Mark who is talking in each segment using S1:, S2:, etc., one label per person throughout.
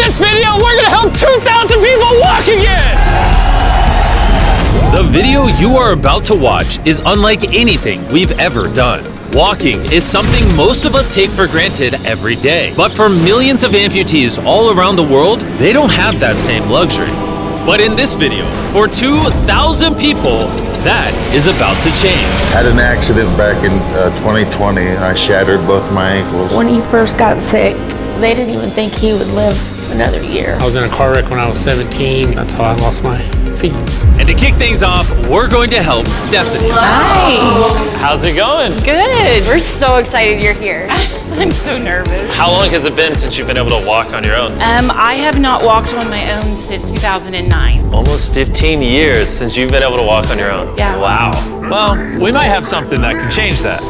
S1: this video, we're gonna help 2,000 people walk again! The video you are about to watch is unlike anything we've ever done. Walking is something most of us take for granted every day. But for millions of amputees all around the world, they don't have that same luxury. But in this video, for 2,000 people, that is about to change.
S2: Had an accident back in 2020 and I shattered both my ankles.
S3: When he first got sick, they didn't even think he would live another year.
S4: I was in a car wreck when I was 17. That's how I lost my feet.
S1: And to kick things off, we're going to help Stephanie.
S5: Hi.
S1: How's it going?
S5: Good. We're so excited you're here. I'm so nervous.
S1: How long has it been since you've been able to walk on your own?
S5: I have not walked on my own since 2009.
S1: Almost 15 years since you've been able to walk on your own.
S5: Yeah.
S1: Wow. Well, we might have something that can change that.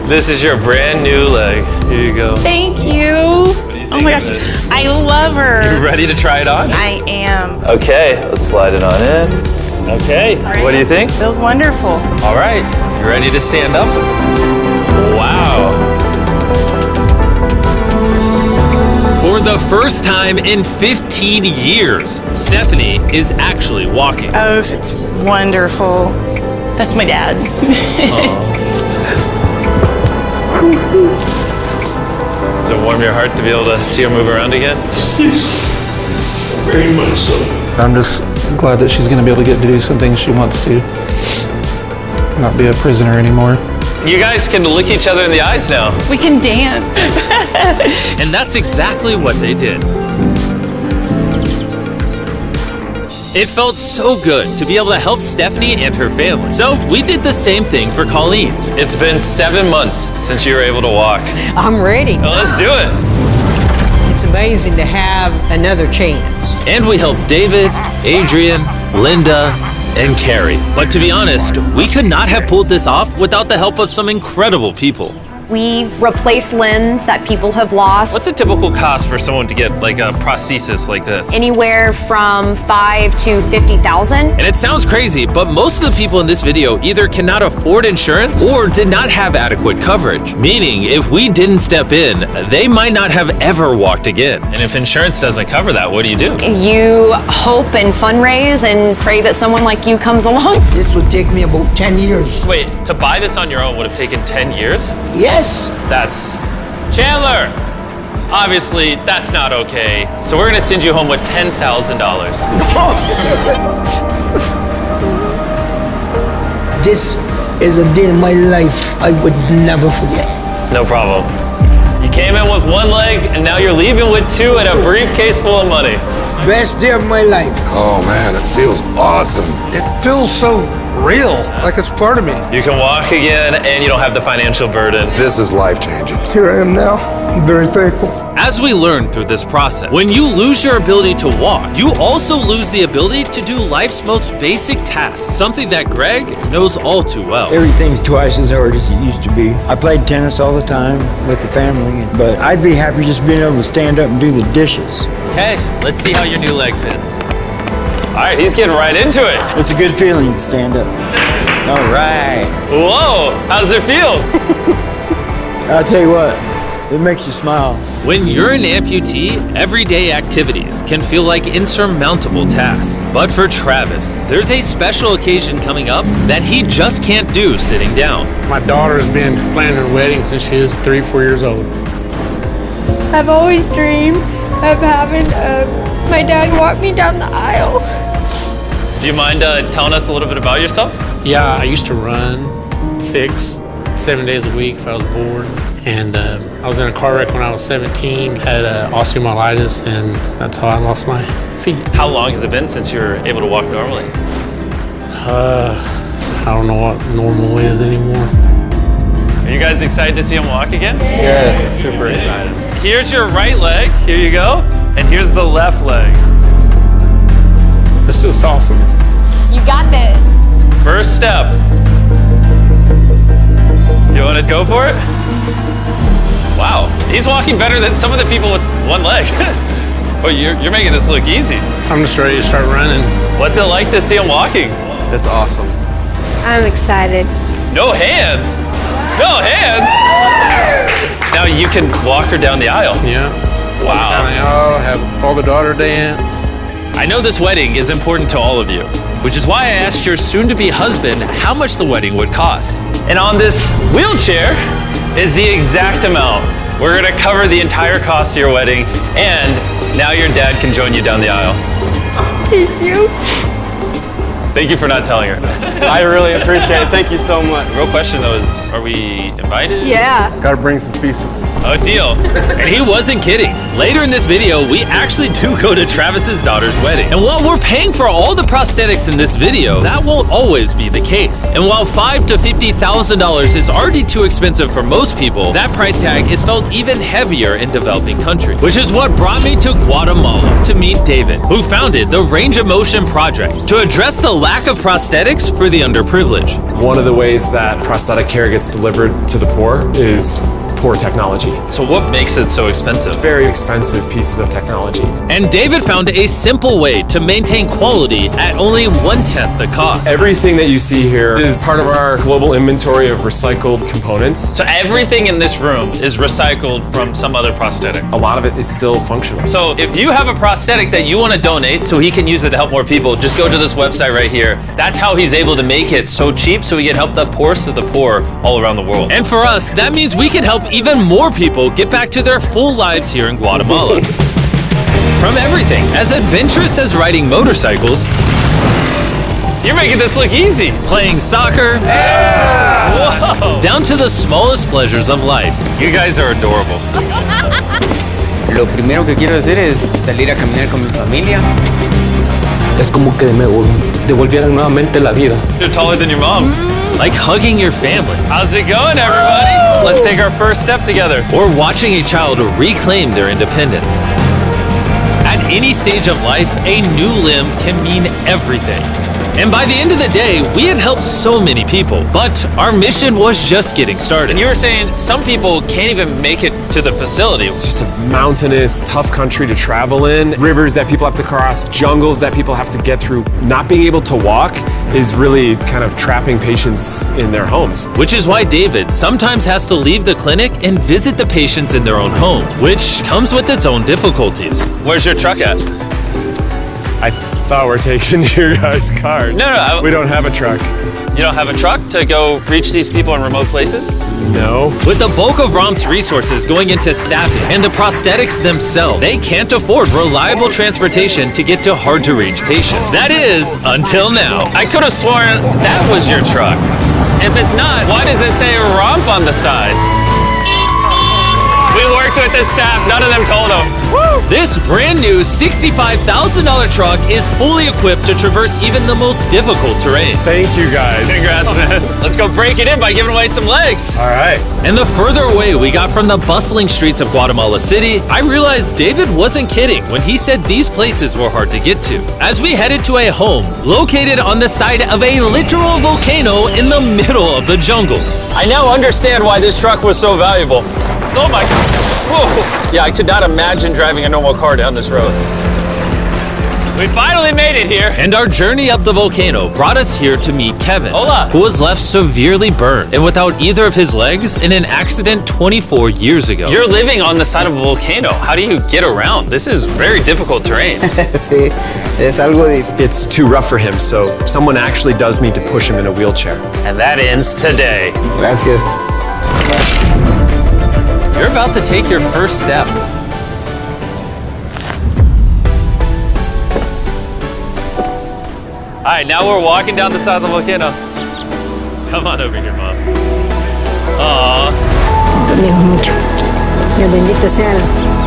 S1: This is your brand new leg. Here you go.
S5: Thank you. Oh my gosh, I love her.
S1: You ready to try it on?
S5: I am.
S1: Okay, let's slide it on in. Okay, what do you think?
S5: Feels wonderful.
S1: All right, you ready to stand up? Wow. For the first time in 15 years, Stephanie is actually walking.
S5: Oh, it's wonderful. That's my dad.
S1: Does it warm your heart to be able to see her move around again?
S6: Very much so.
S4: I'm just glad that she's going to be able to get to do some things she wants to. Not be a prisoner anymore.
S1: You guys can look each other in the eyes now.
S5: We can dance.
S1: And that's exactly what they did. It felt so good to be able to help Stephanie and her family. So we did the same thing for Colleen. It's been 7 months since you were able to walk.
S7: I'm ready.
S1: Well, let's do it.
S7: It's amazing to have another chance.
S1: And we helped David, Adrian, Linda, and Carrie. But to be honest, we could not have pulled this off without the help of some incredible people.
S8: We replace limbs that people have lost.
S1: What's a typical cost for someone to get like a prosthesis like this?
S8: Anywhere from $5,000 to $50,000.
S1: And it sounds crazy, but most of the people in this video either cannot afford insurance or did not have adequate coverage. Meaning, if we didn't step in, they might not have ever walked again. And if insurance doesn't cover that, what do?
S8: You hope and fundraise and pray that someone like you comes along.
S9: This would take me about 10 years.
S1: Wait, to buy this on your own would have taken 10 years?
S9: Yes.
S1: That's... Chandler! Obviously, that's not okay. So we're gonna send you home with $10,000.
S9: This is a day in my life I would never forget.
S1: No problem. You came in with one leg, and now you're leaving with two and a briefcase full of money.
S9: Best day of my life.
S6: Oh man, it feels awesome. It feels so real, like it's part of me.
S1: You can walk again, and you don't have the financial burden.
S6: This is life-changing.
S9: Here I am now. I'm very thankful.
S1: As we learned through this process, when you lose your ability to walk, you also lose the ability to do life's most basic tasks, something that Greg knows all too well.
S10: Everything's twice as hard as it used to be. I played tennis all the time with the family, but I'd be happy just being able to stand up and do the dishes.
S1: Okay, let's see how your new leg fits. All right, he's getting right into it.
S10: It's a good feeling to stand up. All right.
S1: Whoa, how does it feel?
S10: I'll tell you what, it makes you smile.
S1: When you're an amputee, everyday activities can feel like insurmountable tasks. But for Travis, there's a special occasion coming up that he just can't do sitting down.
S4: My daughter's been planning her wedding since she was 3 or 4 years old.
S3: I've always dreamed of having my dad walk me down the aisle.
S1: Do you mind telling us a little bit about yourself?
S4: Yeah, I used to run 6, 7 days a week if I was bored. And I was in a car wreck when I was 17, had osteomyelitis, and that's how I lost my feet.
S1: How long has it been since you were able to walk normally?
S4: I don't know what normal is anymore.
S1: Are you guys excited to see him walk again?
S4: Yeah, super excited.
S1: Here's your right leg, here you go, and here's the left leg.
S4: It's just awesome.
S8: You got this.
S1: First step. You want to go for it? Wow, he's walking better than some of the people with one leg. Oh, you're making this look easy.
S4: I'm just ready to start running.
S1: What's it like to see him walking?
S4: It's awesome.
S3: I'm excited.
S1: No hands. No hands. Now you can walk her down the aisle.
S4: Yeah. Wow. Have all the daughter dance.
S1: I know this wedding is important to all of you, which is why I asked your soon-to-be husband how much the wedding would cost.
S11: And on this wheelchair is the exact amount. We're gonna cover the entire cost of your wedding, and now your dad can join you down the aisle.
S3: Thank you.
S11: Thank you for not telling her.
S12: I really appreciate it. Thank you so much.
S11: Real question though is, are we invited?
S3: Yeah.
S12: Gotta bring some feastables.
S1: A deal. And he wasn't kidding. Later in this video, we actually do go to Travis's daughter's wedding. And while we're paying for all the prosthetics in this video, that won't always be the case. And while $5,000 to $50,000 is already too expensive for most people, that price tag is felt even heavier in developing countries. Which is what brought me to Guatemala to meet David, who founded the Range of Motion Project to address the lack of prosthetics for the underprivileged.
S13: One of the ways that prosthetic care gets delivered to the poor is poor technology.
S11: So what makes it so expensive?
S13: Very expensive pieces of technology.
S1: And David found a simple way to maintain quality at only 1/10 the cost.
S13: Everything that you see here is part of our global inventory of recycled components.
S11: So everything in this room is recycled from some other prosthetic.
S13: A lot of it is still functional.
S11: So if you have a prosthetic that you want to donate so he can use it to help more people, just go to this website right here. That's how he's able to make it so cheap so he can help the poorest of the poor all around the world.
S1: And for us, that means we can help even more people get back to their full lives here in Guatemala. From everything as adventurous as riding motorcycles,
S11: You're making this look easy.
S1: playing soccer,
S11: Whoa.
S1: down to the smallest pleasures of life.
S11: You guys are adorable.
S14: Lo primero que quiero hacer es salir a caminar con mi familia.
S9: Es como que me devolvieran nuevamente la vida.
S11: You're taller than your mom.
S1: Like hugging your family.
S11: How's it going, everybody? Let's take our first step together.
S1: Or watching a child reclaim their independence. At any stage of life, a new limb can mean everything. And by the end of the day, we had helped so many people, but our mission was just getting started.
S11: And you were saying some people can't even make it to the facility.
S13: It's just a mountainous, tough country to travel in. Rivers that people have to cross, jungles that people have to get through. Not being able to walk is really kind of trapping patients in their homes.
S1: Which is why David sometimes has to leave the clinic and visit the patients in their own home, which comes with its own difficulties.
S11: Where's your truck at?
S13: I thought we're taking your guys' cars.
S11: No.
S13: We don't have a truck.
S11: You don't have a truck to go reach these people in remote places?
S13: No.
S1: With the bulk of ROM's resources going into staffing and the prosthetics themselves, they can't afford reliable transportation to get to hard-to-reach patients. That is, until now.
S11: I could have sworn that was your truck. If it's not, why does it say ROMP on the side? We worked with the staff, none of them told them.
S1: This brand new $65,000 truck is fully equipped to traverse even the most difficult terrain.
S13: Thank you guys.
S11: Congrats, man. Let's go break it in by giving away some legs.
S13: All right.
S1: And the further away we got from the bustling streets of Guatemala City, I realized David wasn't kidding when he said these places were hard to get to. As we headed to a home located on the side of a literal volcano in the middle of the jungle.
S11: I now understand why this truck was so valuable. Oh my God. Whoa. Yeah, I could not imagine driving a normal car down this road. We finally made it here.
S1: And our journey up the volcano brought us here to meet Kevin,
S11: Hola.
S1: who was left severely burned and without either of his legs in an accident 24 years ago.
S11: You're living on the side of a volcano. How do you get around? This is very difficult terrain.
S14: Sí, es algo difícil.
S13: It's too rough for him, so someone actually does need to push him in a wheelchair.
S11: And that ends today.
S14: Gracias.
S1: You're about to take your first step.
S11: All right, now we're walking down the side of the volcano.
S1: Come on over here, Mom.
S11: Aww.
S15: mucho. Dios bendito sea.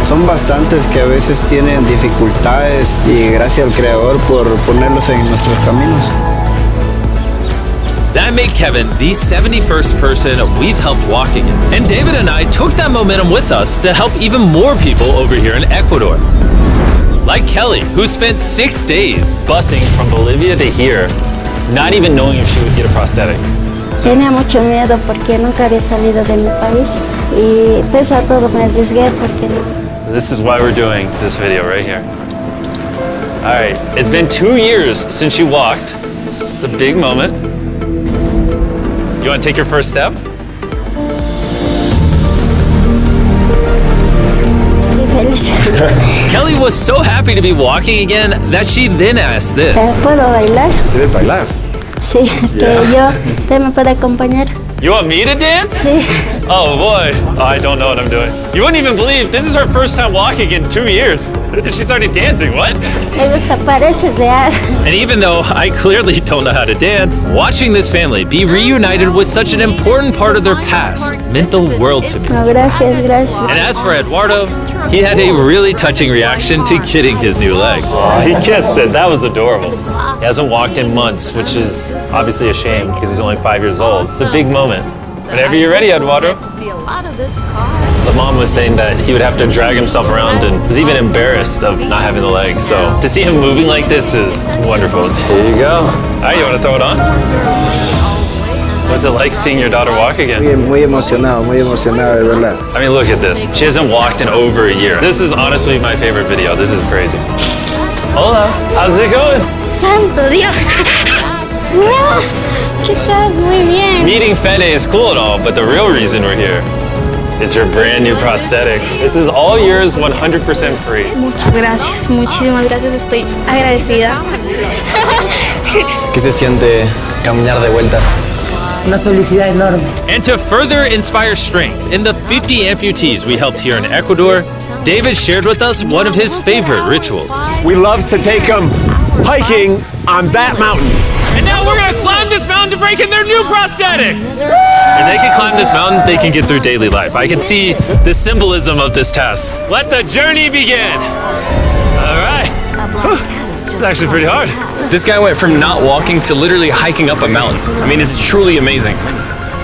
S10: Son bastantes que a veces tienen dificultades y gracias al Creador por ponerlos en nuestros caminos.
S1: That made Kevin the 71st person we've helped walk again. And David and I took that momentum with us to help even more people over here in Ecuador. Like Kelly, who spent 6 days
S11: busing from Bolivia to here, not even knowing if she would get a prosthetic.
S15: Tenía mucho miedo porque nunca había salido de mi país y pues a todo me arriesgué porque no.
S11: This is why we're doing this video right here. All right, it's been 2 years since you walked. It's a big moment. You want to take your first step?
S15: Estoy feliz.
S1: Kelly was so happy to be walking again that she then asked this.
S15: ¿Puedo bailar?
S13: ¿Quieres bailar?
S15: Sí, es que ¿usted me puede acompañar?
S11: You want me to dance?
S15: Sí.
S11: Oh boy, I don't know what I'm doing. You wouldn't even believe this is her first time walking in 2 years. She started dancing, what?
S15: Me gusta, pareces real.
S1: And even though I clearly don't know how to dance, watching this family be reunited with such an important part of their past meant the world to me.
S15: No, gracias, gracias.
S1: And as for Eduardo, he had a really touching reaction to getting his new leg.
S11: Oh, he kissed it. That was adorable. He hasn't walked in months, which is obviously a shame because he's only 5 years old. It's a big moment. Whenever you're ready, Eduardo. The mom was saying that he would have to drag himself around and was even embarrassed of not having the leg. So to see him moving like this is wonderful. Here you go. All right, you want to throw it on? What's it like seeing your daughter walk again?
S16: Muy emocionado, de verdad.
S11: I mean, look at this. She hasn't walked in over a year. This is honestly my favorite video. This is crazy. Hola, how's it going?
S15: Santo Dios. ¿Qué tal? Muy bien.
S11: Meeting Fede is cool and all, but the real reason we're here is your brand new prosthetic. This is all yours, 100% free.
S3: Muchas gracias, muchísimas gracias. Estoy agradecida.
S9: ¿Qué se siente caminar de vuelta?
S7: Una felicidad enorme.
S1: And to further inspire strength in the 50 amputees we helped here in Ecuador, David shared with us one of his favorite rituals.
S13: We love to take them hiking on that mountain.
S1: And now we're gonna climb this mountain to break in their new prosthetics. If they can climb this mountain, they can get through daily life. I can see the symbolism of this task. Let the journey begin. All right. This is actually pretty hard.
S9: This guy went from not walking to literally hiking up a mountain. I mean, it's truly amazing.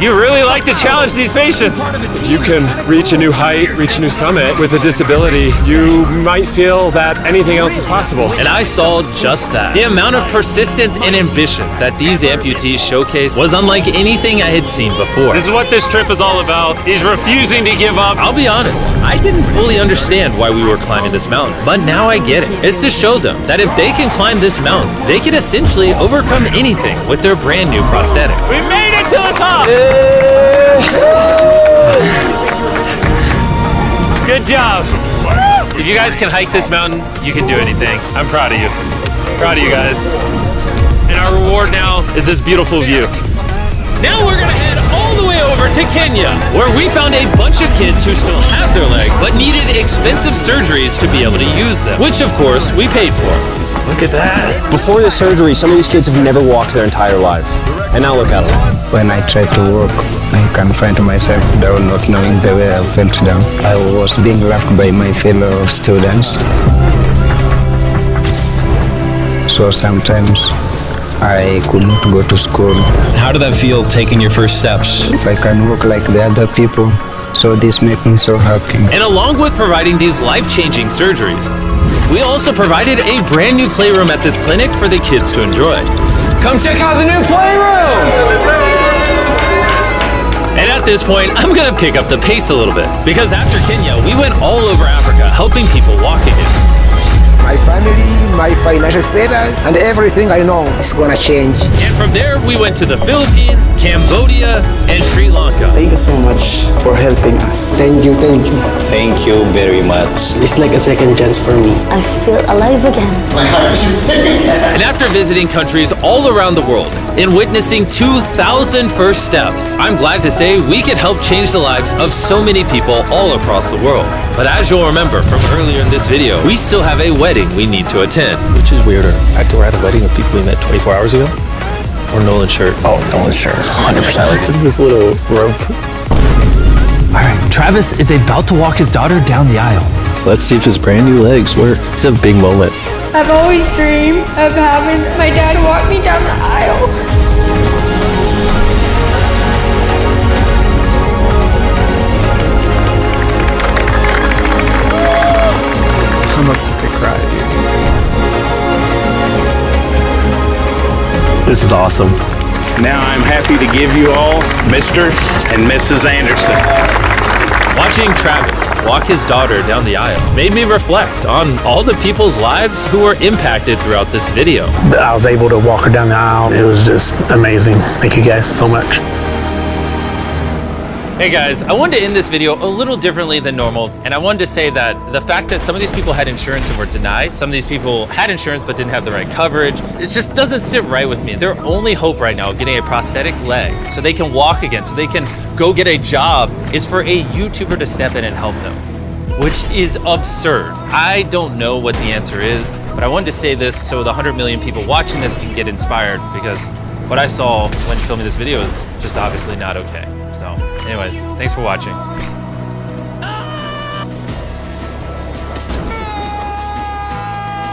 S1: You really like to challenge these patients.
S13: If you can reach a new height, reach a new summit with a disability, you might feel that anything else is possible.
S1: And I saw just that. The amount of persistence and ambition that these amputees showcase was unlike anything I had seen before.
S11: This is what this trip is all about. He's refusing to give up.
S1: I'll be honest, I didn't fully understand why we were climbing this mountain, but now I get it. It's to show them that if they can climb this mountain, they can essentially overcome anything with their brand new prosthetics.
S11: We made it to the top!
S1: Good job. If you guys can hike this mountain, you can do anything. I'm proud of you. Proud of you guys. And our reward now is this beautiful view. Now we're gonna head all the way over to Kenya, where we found a bunch of kids who still have their legs, but needed expensive surgeries to be able to use them, which of course we paid for. Look at that.
S9: Before the surgery, some of these kids have never walked their entire lives. And now look at them.
S16: When I tried to walk, I confined myself down, not knowing the way I went down. I was being laughed by my fellow students. So sometimes I could not go to school.
S9: How did that feel, taking your first steps?
S16: If I can walk like the other people, so this makes me so happy.
S1: And along with providing these life-changing surgeries, we also provided a brand new playroom at this clinic for the kids to enjoy.
S9: Come check out the new playroom!
S1: And at this point, I'm gonna pick up the pace a little bit, because after Kenya, we went all over Africa helping people walk again.
S17: My family, my financial status, and everything I know is gonna change.
S1: And from there, we went to the Philippines, Cambodia, and Sri Lanka.
S12: Thank you so much for helping us.
S17: Thank you, thank you.
S16: Thank you very much.
S12: It's like a second chance for me.
S15: I feel alive again.
S1: And after visiting countries all around the world and witnessing 2,000 first steps, I'm glad to say we could help change the lives of so many people all across the world. But as you'll remember from earlier in this video, we still have a wedding we need to attend.
S9: Which is weirder, the fact that we're at a wedding of people we met 24 hours ago, or Nolan's shirt?
S12: Oh, Nolan's shirt, 100%.
S9: What is this little rope?
S1: All right, Travis is about to walk his daughter down the aisle.
S9: Let's see if his brand new legs work. It's a big moment.
S3: I've always dreamed of having my dad walk me down the aisle.
S12: I'm about to cry, dude.
S9: This is awesome.
S18: Now I'm happy to give you all Mr. and Mrs. Anderson.
S1: Watching Travis walk his daughter down the aisle made me reflect on all the people's lives who were impacted throughout this video.
S12: I was able to walk her down the aisle. It was just amazing. Thank you guys so much.
S1: Hey guys, I wanted to end this video a little differently than normal, and I wanted to say that the fact that some of these people had insurance and were denied, some of these people had insurance but didn't have the right coverage, it just doesn't sit right with me. Their only hope right now of getting a prosthetic leg so they can walk again, so they can go get a job, is for a YouTuber to step in and help them, which is absurd. I don't know what the answer is, but I wanted to say this so the 100 million people watching this can get inspired, because what I saw when filming this video is just obviously not okay. So anyways, thanks for watching.